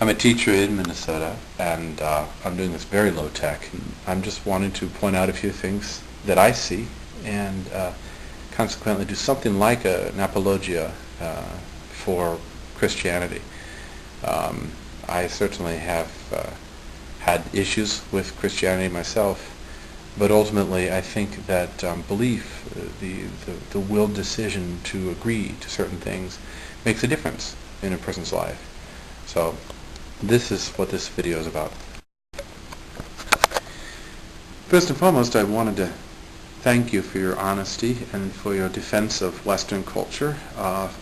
I'm a teacher in Minnesota, and I'm doing this very low tech. I'm just wanting to point out a few things that I see, and consequently do something like an apologia for Christianity. I certainly have had issues with Christianity myself, but ultimately I think that belief, the willed decision to agree to certain things, makes a difference in a person's life. So this is what this video is about. First and foremost, I wanted to thank you for your honesty and for your defense of Western culture,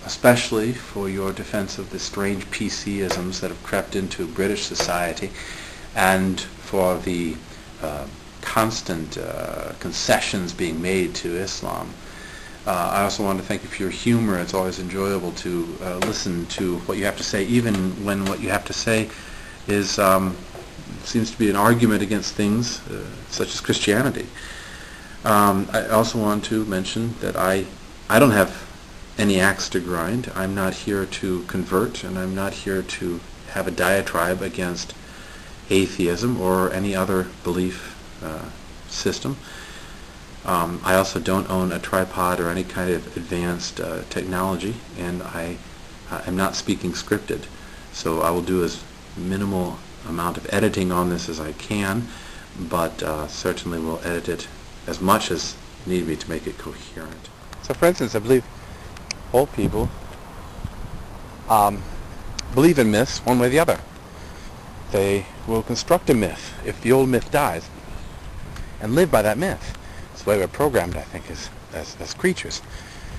especially for your defense of the strange PC-isms that have crept into British society, and for the constant concessions being made to Islam. I also want to thank you for your humor. It's always enjoyable to listen to what you have to say, even when what you have to say is seems to be an argument against things such as Christianity. I also want to mention that I don't have any axe to grind. I'm not here to convert, and I'm not here to have a diatribe against atheism or any other belief system. I also don't own a tripod or any kind of advanced technology, and I'm not speaking scripted, so I will do as minimal amount of editing on this as I can, but certainly will edit it as much as need be to make it coherent. So for instance, I believe all people believe in myths one way or the other. They will construct a myth if the old myth dies and live by that myth. It's the way we're programmed, I think, as creatures.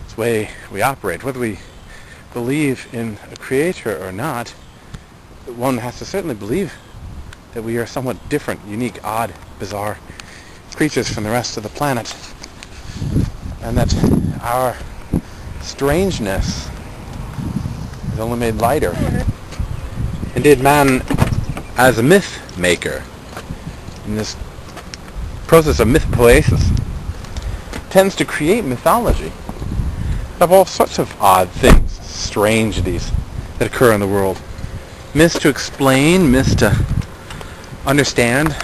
It's the way we operate. Whether we believe in a creator or not, one has to certainly believe that we are somewhat different, unique, odd, bizarre creatures from the rest of the planet, and that our strangeness is only made lighter. Indeed, man, as a myth maker, in this process of mythopoesis, tends to create mythology of all sorts of odd things, strangeties that occur in the world. Myths to explain, myths to understand,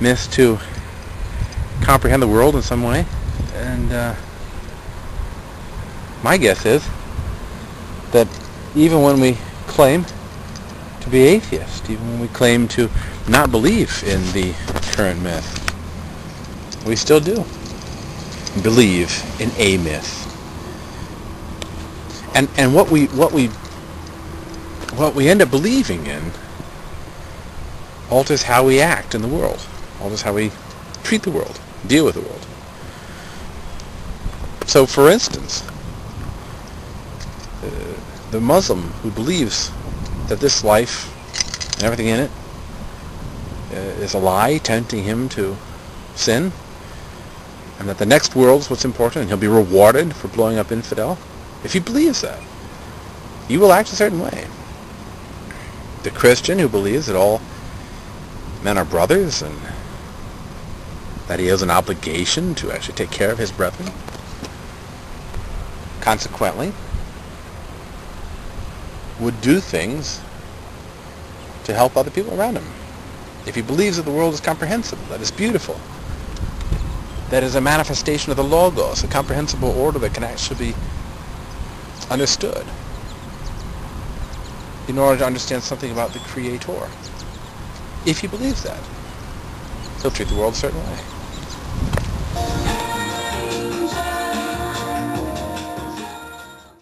myths to comprehend the world in some way. And my guess is that even when we claim to be atheist, even when we claim to not believe in the current myth, we still do believe in a myth. And what we end up believing in alters how we act in the world, alters how we treat the world, deal with the world. So for instance, the Muslim who believes that this life and everything in it is a lie, tempting him to sin, and that the next world is what's important, and he'll be rewarded for blowing up infidel, if he believes that, he will act a certain way. The Christian who believes that all men are brothers and that he has an obligation to actually take care of his brethren, consequently would do things to help other people around him. If he believes that the world is comprehensible, that is beautiful, that is a manifestation of the Logos, a comprehensible order that can actually be understood in order to understand something about the Creator. If he believes that, he'll treat the world a certain way.